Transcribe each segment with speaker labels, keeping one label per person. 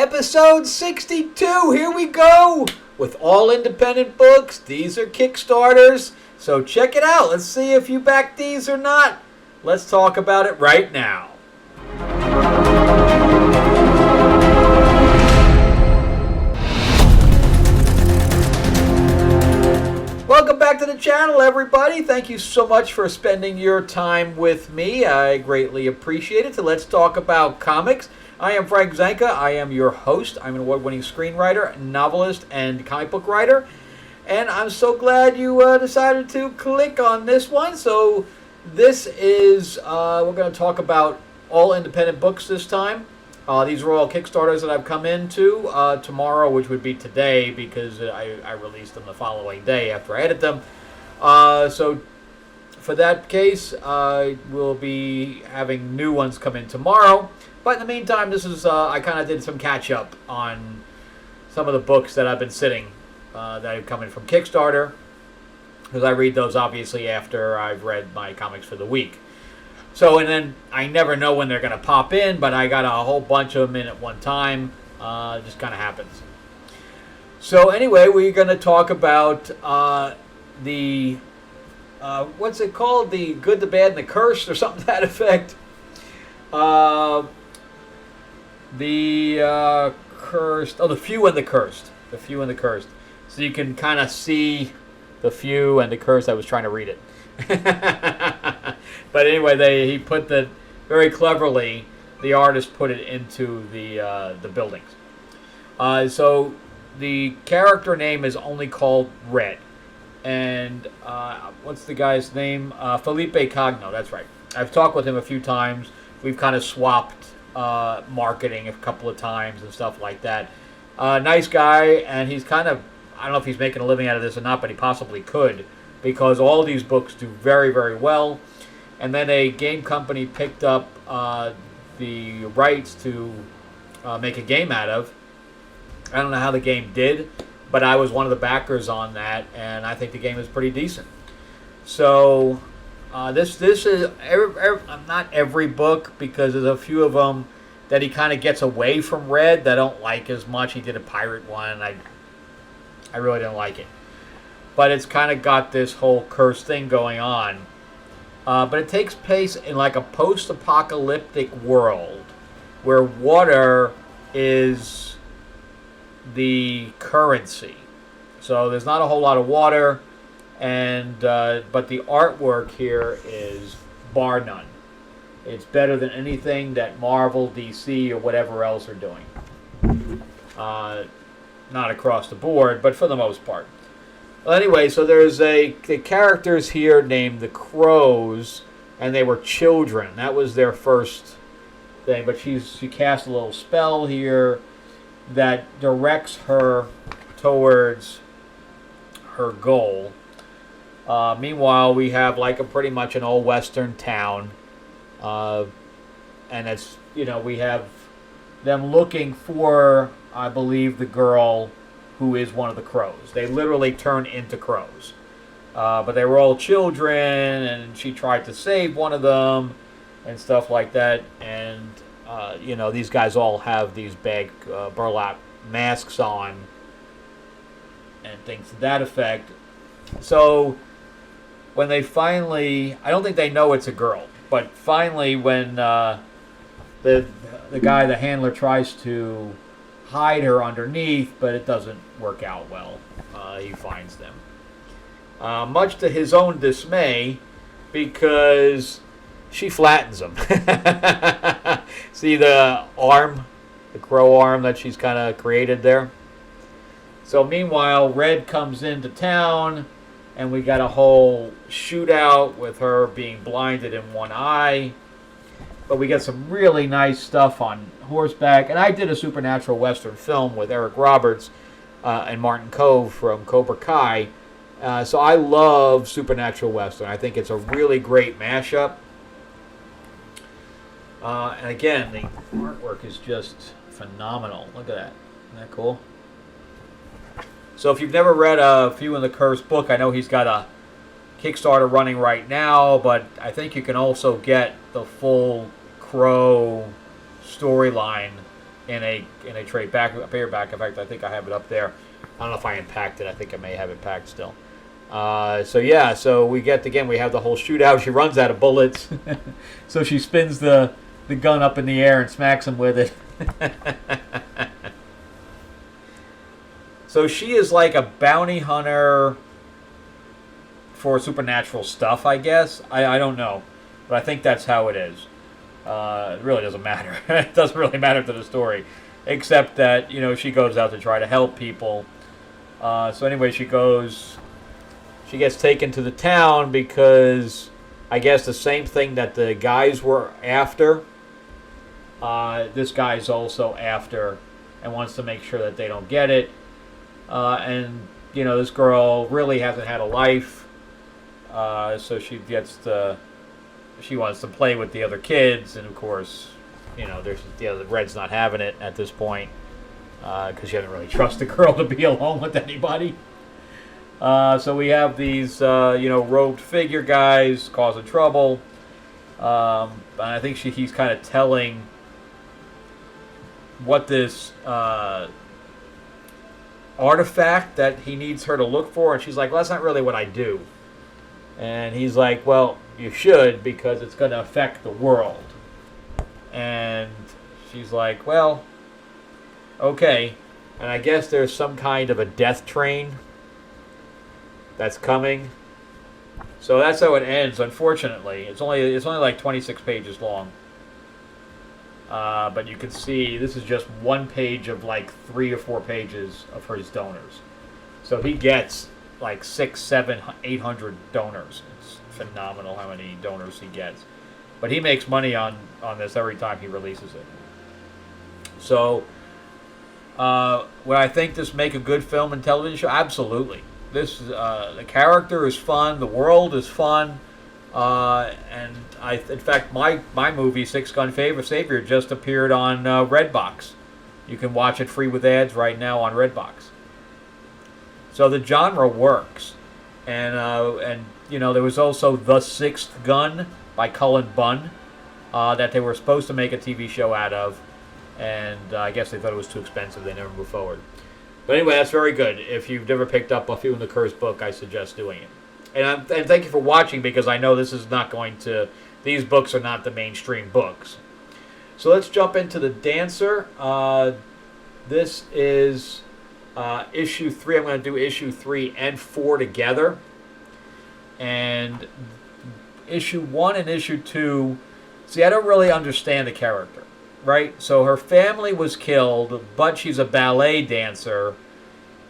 Speaker 1: Episode 62, here we go! With all independent books, these are Kickstarters, so check it out. Let's see if you back these or not. Let's talk about it right now. Welcome back to the channel, everybody. Thank you so much for spending your time with me. I greatly appreciate it. So let's talk about comics. I am Frank Zanca. I am your host. I'm an award-winning screenwriter, novelist, and comic book writer. And I'm so glad you decided to click on this one. So this is, we're going to talk about all independent books this time. These are all Kickstarters that I've come into tomorrow, which would be today because I released them the following day after I edit them. So for that case, I will be having new ones come in tomorrow. But in the meantime, this is I kind of did some catch up on some of the books that I've been sitting that have come in from Kickstarter, because I read those obviously after I've read my comics for the week. So, and then I never know when they're going to pop in, but I got a whole bunch of them in at one time. It just kind of happens. So anyway, we're going to talk about the, what's it called? The Good, the Bad, and the Cursed, or something to that effect. The Cursed, oh, the Few and the Cursed. The Few and the Cursed. So you can kind of see the Few and the Cursed. I was trying to read it. But anyway, he put that very cleverly. The artist put it into the buildings. So the character name is only called Red, and what's the guy's name? Felipe Cogno. That's right. I've talked with him a few times. We've kind of swapped marketing a couple of times and stuff like that. Nice guy, and he's kind of, I don't know if he's making a living out of this or not, but he possibly could, because all these books do very, very well. And then a game company picked up the rights to make a game out of. I don't know how the game did, but I was one of the backers on that, and I think the game is pretty decent. So this is not every book, because there's a few of them that he kind of gets away from Red that I don't like as much. He did a pirate one, and I really didn't like it. But it's kind of got this whole curse thing going on. But it takes place in like a post-apocalyptic world where water is the currency. So there's not a whole lot of water, and but the artwork here is bar none. It's better than anything that Marvel, DC, or whatever else are doing. Not across the board, but for the most part. Well, anyway, so there's the characters here named the Crows, and they were children. That was their first thing. But she cast a little spell here that directs her towards her goal. Meanwhile, we have like pretty much an old western town, and it's, we have them looking for, I believe, the girl who is one of the crows. They literally turn into crows. But they were all children, and she tried to save one of them and stuff like that. And, these guys all have these big burlap masks on and things to that effect. So when they finally, I don't think they know it's a girl, but finally when the guy, the handler, tries to hide her underneath, but it doesn't work out well. He finds them. Much to his own dismay, because she flattens him. See the arm, the crow arm that she's kind of created there? So meanwhile, Red comes into town, and we got a whole shootout with her being blinded in one eye. But we got some really nice stuff on horseback. And I did a supernatural western film with Eric Roberts and Martin Cove from Cobra Kai. So I love supernatural western. I think it's a really great mashup. And again, the artwork is just phenomenal. Look at that. Isn't that cool? So if you've never read a Few and the Cursed book, I know he's got a Kickstarter running right now, but I think you can also get the full Crow storyline in a trade paperback. In fact, I think I have it up there. I don't know if I unpacked it. I think I may have it packed still. So yeah, so we have the whole shootout. She runs out of bullets, so she spins the gun up in the air and smacks him with it. So she is like a bounty hunter for supernatural stuff, I guess. I don't know, but I think that's how it is. It really doesn't matter. It doesn't really matter to the story, except that she goes out to try to help people. So anyway, she gets taken to the town because I guess the same thing that the guys were after, this guy's also after and wants to make sure that they don't get it. And this girl really hasn't had a life, so she wants to play with the other kids, and of course, the Red's not having it at this point because she doesn't really trust the girl to be alone with anybody. So we have these, robed figure guys causing trouble. And I think he's kind of telling what this artifact that he needs her to look for, and she's like, well, that's not really what I do. And he's like, well, you should, because it's going to affect the world. And she's like, well, okay. And I guess there's some kind of a death train that's coming. So that's how it ends, unfortunately. It's only like 26 pages long. But you can see this is just one page of like 3 or 4 pages of his donors. So he gets like 600, 700, 800 donors. It's phenomenal how many donors he gets. But he makes money on this every time he releases it. So, would I think this make a good film and television show? Absolutely. The character is fun. The world is fun. And in fact, my movie, Six Gun Savior, just appeared on Redbox. You can watch it free with ads right now on Redbox. So the genre works, and there was also The Sixth Gun by Cullen Bunn that they were supposed to make a TV show out of, and I guess they thought it was too expensive. They never moved forward. But anyway, that's very good. If you've never picked up a Few in the Cursed book, I suggest doing it. And thank you for watching, because I know this is not going to... These books are not the mainstream books. So let's jump into The Dancer. This is issue 3. I'm going to do issue 3 and 4 together. And issue 1 and issue 2... See, I don't really understand the character, right? So her family was killed, but she's a ballet dancer.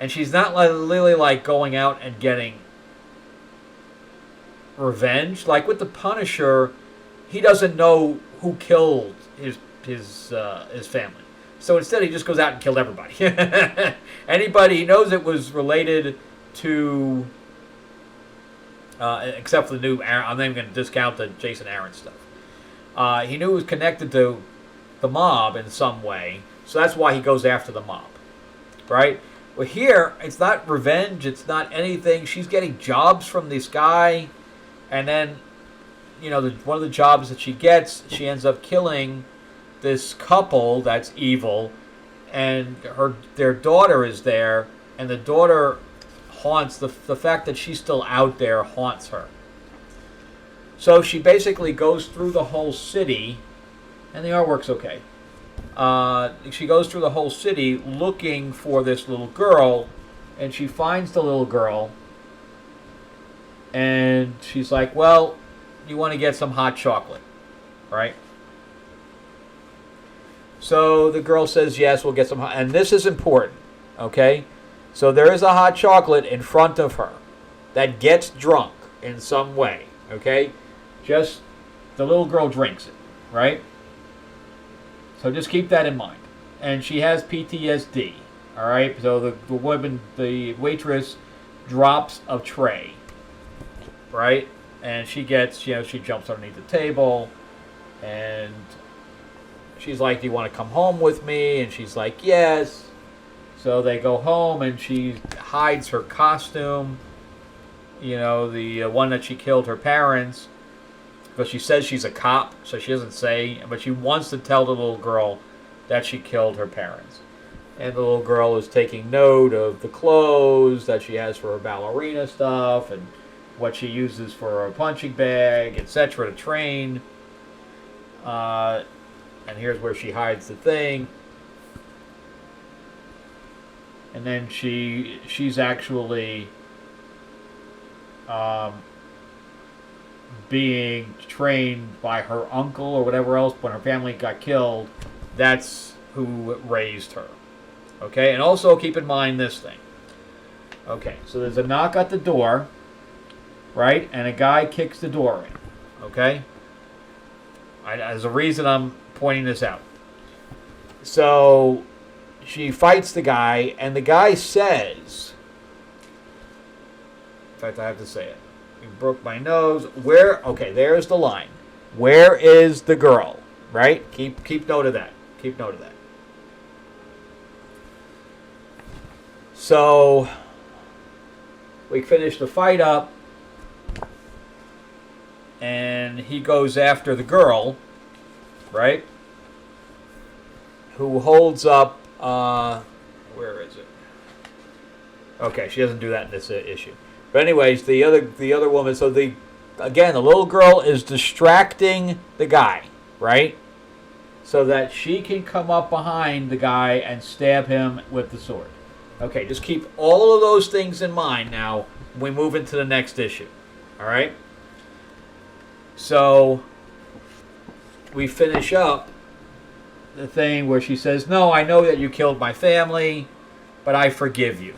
Speaker 1: And she's not really like going out and getting revenge. Like with the Punisher, he doesn't know who killed his family, so instead he just goes out and killed everybody. Anybody he knows it was related to, except for the new Aaron. I'm not even going to discount the Jason Aaron stuff. He knew it was connected to the mob in some way, so that's why he goes after the mob, right? Well, here it's not revenge, it's not anything. She's getting jobs from this guy. And then, one of the jobs that she gets, she ends up killing this couple that's evil, and their daughter is there, and the daughter haunts, the fact that she's still out there haunts her. So she basically goes through the whole city, and the artwork's okay. She goes through the whole city looking for this little girl, and she finds the little girl. And she's like, well, you want to get some hot chocolate, right? So the girl says, yes, we'll get some hot... And this is important, okay? So there is a hot chocolate in front of her that gets drunk in some way, okay? Just the little girl drinks it, right? So just keep that in mind. And she has PTSD, all right? So the waitress drops a tray, right? And she gets, she jumps underneath the table, and she's like, do you want to come home with me? And she's like, yes. So they go home, and she hides her costume, the one that she killed her parents, because she says she's a cop, so she doesn't say, but she wants to tell the little girl that she killed her parents. And the little girl is taking note of the clothes that she has for her ballerina stuff and what she uses for her punching bag, etc. to train. And here's where she hides the thing. And then she's actually being trained by her uncle or whatever else. When her family got killed, that's who raised her. Okay, and also keep in mind this thing. Okay, so there's a knock at the door, right? And a guy kicks the door in. Okay? There's a reason I'm pointing this out. So she fights the guy, and the guy says, in fact, I have to say it. You broke my nose. Where? Okay, there's the line. Where is the girl? Right? Keep note of that. Keep note of that. So we finish the fight up, and he goes after the girl, right? Who holds up, where is it? Okay, she doesn't do that in this issue. But anyways, the other woman, so again, the little girl is distracting the guy, right? So that she can come up behind the guy and stab him with the sword. Okay, just keep all of those things in mind now when we move into the next issue. All right? So we finish up the thing where she says, "No, I know that you killed my family, but I forgive you."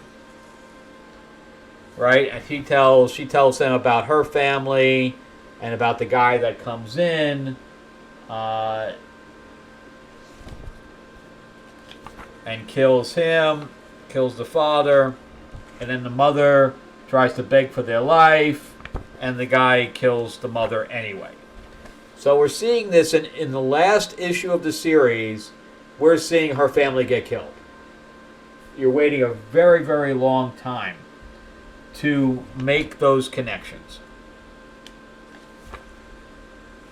Speaker 1: Right? And she tells him about her family and about the guy that comes in and kills him, kills the father, and then the mother tries to beg for their life, and the guy kills the mother anyway. So we're seeing this in the last issue of the series. We're seeing her family get killed. You're waiting a very, very long time to make those connections.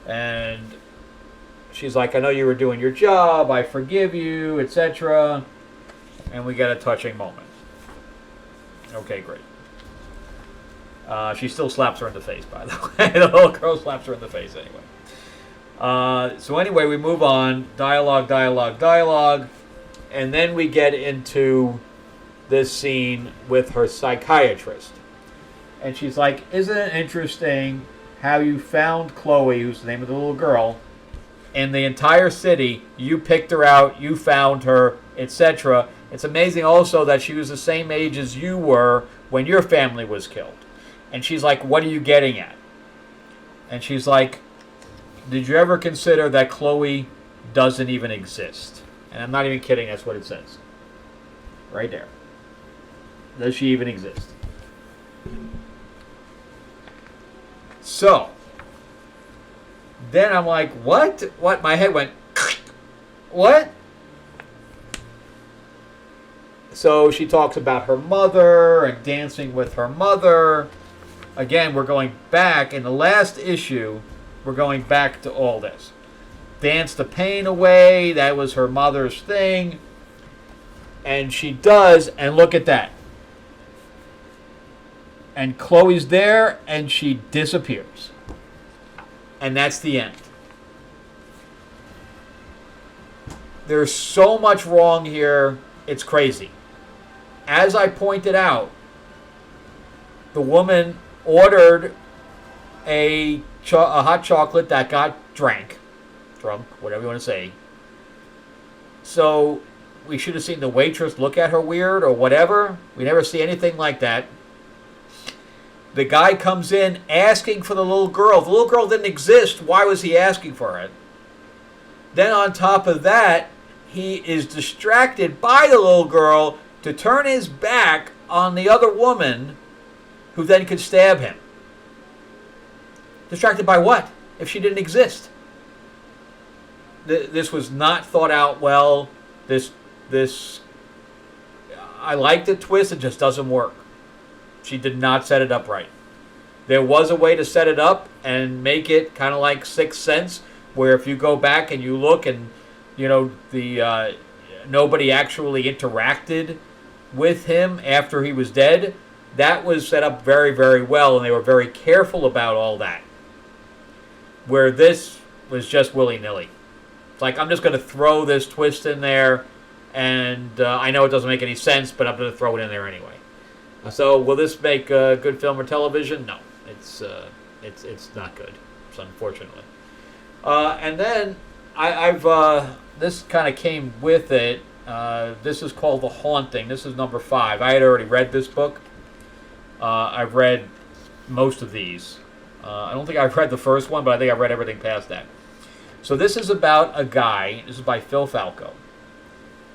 Speaker 1: And she's like, "I know you were doing your job. I forgive you," etc. And we get a touching moment. Okay, great. She still slaps her in the face, by the way. The little girl slaps her in the face anyway. So anyway, we move on. Dialogue. And then we get into this scene with her psychiatrist. And she's like, "Isn't it interesting how you found Chloe," who's the name of the little girl, "in the entire city? You picked her out, you found her, etc. It's amazing also that she was the same age as you were when your family was killed." And she's like, "What are you getting at?" And she's like, "Did you ever consider that Chloe doesn't even exist?" And I'm not even kidding, that's what it says. Right there. Does she even exist? So, then I'm like, what? What? My head went, what? So she talks about her mother and dancing with her mother. Again, we're going back. In the last issue, we're going back to all this. Dance the pain away. That was her mother's thing. And she does, and look at that. And Chloe's there, and she disappears. And that's the end. There's so much wrong here, it's crazy. As I pointed out, the woman ordered a hot chocolate that got drunk, whatever you want to say. So we should have seen the waitress look at her weird or whatever. We never see anything like that. The guy comes in asking for the little girl. If the little girl didn't exist, why was he asking for it? Then on top of that, he is distracted by the little girl to turn his back on the other woman who then could stab him. Distracted by what? If she didn't exist. This was not thought out well. I like the twist, it just doesn't work. She did not set it up right. There was a way to set it up and make it kind of like Sixth Sense, where if you go back and you look and the nobody actually interacted with him after he was dead. That was set up very, very well, and they were very careful about all that. Where this was just willy-nilly. It's like, I'm just going to throw this twist in there, and I know it doesn't make any sense, but I'm going to throw it in there anyway. So, will this make a good film or television? No, it's not good, unfortunately. And then I've this kind of came with it. This is called The Haunting. This is number 5. I had already read this book. I've read most of these. I don't think I've read the first one, but I think I've read everything past that. So this is about a guy. This is by Phil Falco,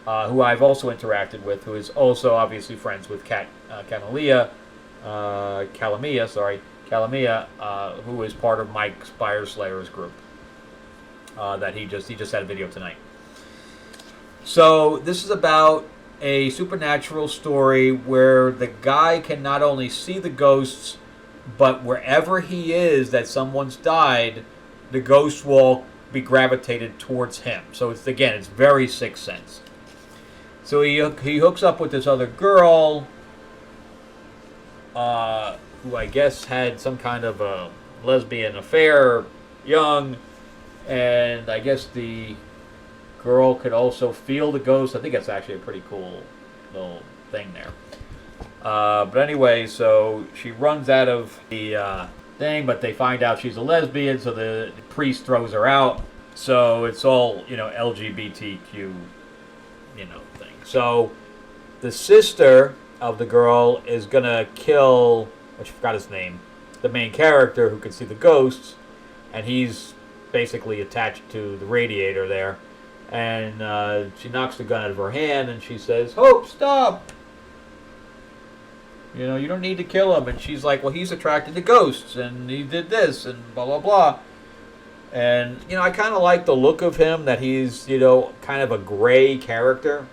Speaker 1: who I've also interacted with, who is also obviously friends with Calamia, who is part of Mike Spire-Slayer's group. That he just had a video tonight. So this is about a supernatural story where the guy can not only see the ghosts, but wherever he is that someone's died, the ghosts will be gravitated towards him. So it's very Sixth Sense. So he hooks up with this other girl, who I guess had some kind of a lesbian affair, young, and I guess the girl could also feel the ghost. I think that's actually a pretty cool little thing there. But anyway, so she runs out of the thing, but they find out she's a lesbian, so the priest throws her out. So it's all, LGBTQ, thing. So the sister of the girl is going to kill, I forgot his name, the main character who can see the ghosts, and he's basically attached to the radiator there. And she knocks the gun out of her hand, and she says, "Hope, stop! You don't need to kill him." And she's like, "Well, he's attracted to ghosts, and he did this, and blah, blah, blah." And, I kind of like the look of him, that he's, kind of a gray character.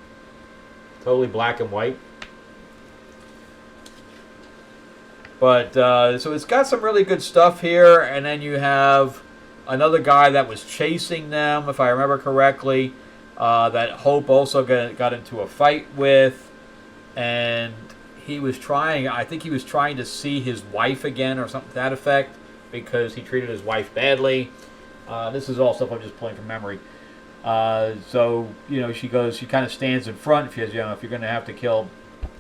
Speaker 1: Totally black and white. But, so it's got some really good stuff here, and then you have another guy that was chasing them, if I remember correctly, that Hope also got into a fight with, and I think he was trying to see his wife again or something to that effect, because he treated his wife badly. This is all stuff I'm just pulling from memory. So, she kind of stands in front. She says, if you're going to have to kill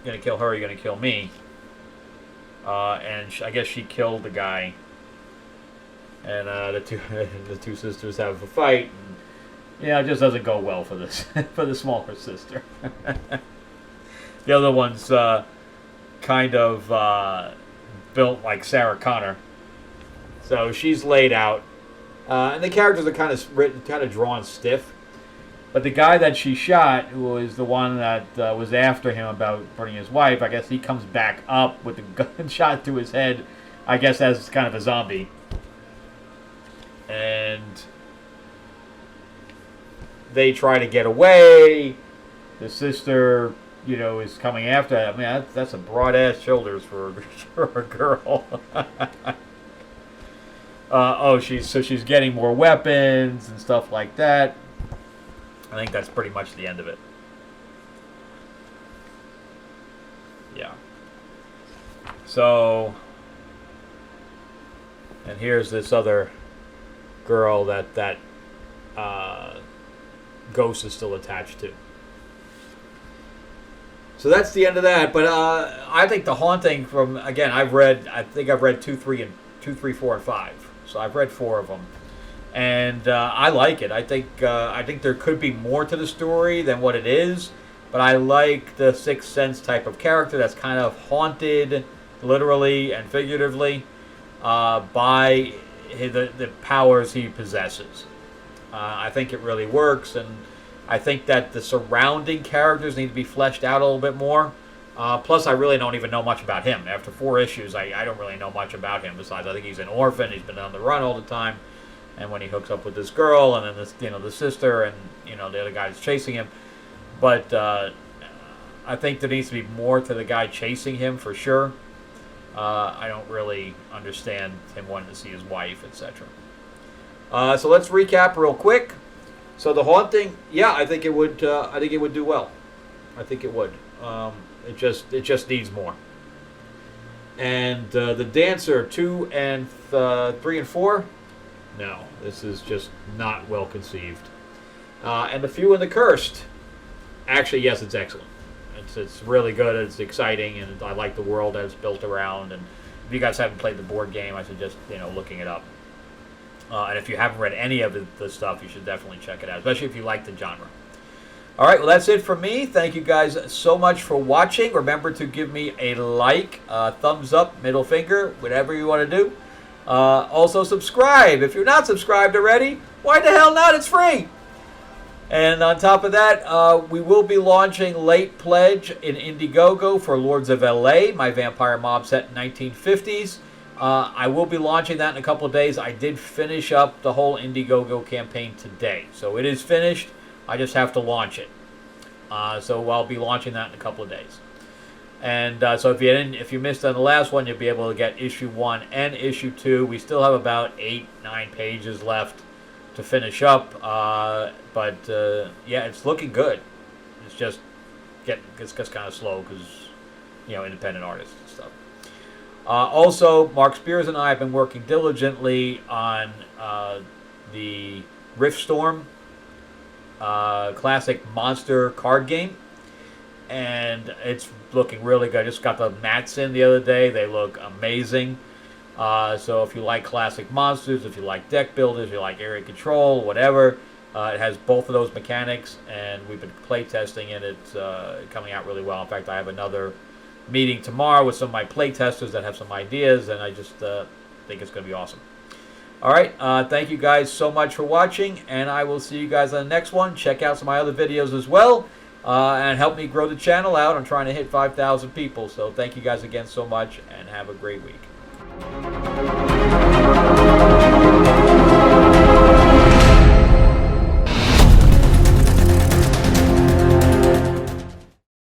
Speaker 1: her, you're going to kill me. And I guess she killed the guy. And the two sisters have a fight. And, it just doesn't go well for this for the smaller sister. The other one's kind of built like Sarah Connor, so she's laid out, and the characters are kind of drawn stiff. But the guy that she shot, who was the one that was after him about burning his wife, I guess he comes back up with the gunshot to his head, I guess as kind of a zombie. And they try to get away. The sister, is coming after him. I mean, that's a broad-ass shoulders for a girl. She's getting more weapons and stuff like that. I think that's pretty much the end of it. Yeah. So, and here's this other girl that Ghost is still attached to. So that's the end of that. But I think The Haunting, I think I've read 2, 3, 4, and 5. So I've read 4 of them, and I like it. I think there could be more to the story than what it is, but I like the Sixth Sense type of character that's kind of haunted, literally and figuratively, by the powers he possesses. I think it really works, and I think that the surrounding characters need to be fleshed out a little bit more. Plus, I really don't even know much about him. After 4 issues, I don't really know much about him. Besides, I think he's an orphan. He's been on the run all the time. And when he hooks up with this girl, and then the sister, and the other guy's chasing him. But I think there needs to be more to the guy chasing him for sure. I don't really understand him wanting to see his wife, etc. So let's recap real quick. So the haunting, yeah, I think it would. I think it would do well. I think it would. It just needs more. And the Dancer 2 and 3 and 4, no, this is just not well conceived. And The Few and the Cursed, actually, yes, it's excellent. It's really good. It's exciting, and I like the world that it's built around. And if you guys haven't played the board game, I suggest looking it up. And if you haven't read any of the stuff, you should definitely check it out, especially if you like the genre. All right, well, that's it for me. Thank you guys so much for watching. Remember to give me a like, thumbs up, middle finger, whatever you want to do. Also, subscribe. If you're not subscribed already, why the hell not? It's free. And on top of that, we will be launching Late Pledge in Indiegogo for Lords of LA, my vampire mob set in 1950s. I will be launching that in a couple of days. I did finish up the whole Indiegogo campaign today. So it is finished. I just have to launch it. So I'll be launching that in a couple of days. And so if you missed on the last one, you'll be able to get issue 1 and issue 2. We still have about 8-9 pages left to finish up. But yeah, it's looking good. It's just kind of slow because independent artists and stuff. Also, Mark Spears and I have been working diligently on the Riftstorm classic monster card game, and it's looking really good. I just got the mats in the other day. They look amazing. So if you like classic monsters, if you like deck builders, if you like area control, whatever, it has both of those mechanics, and we've been play testing it. It's coming out really well. In fact, I have another meeting tomorrow with some of my play testers that have some ideas, and I just think it's going to be awesome. All right, thank you guys so much for watching, and I will see you guys on the next one. Check out some of my other videos as well, and help me grow the channel out. I'm trying to hit 5,000 people, so thank you guys again so much, and have a great week.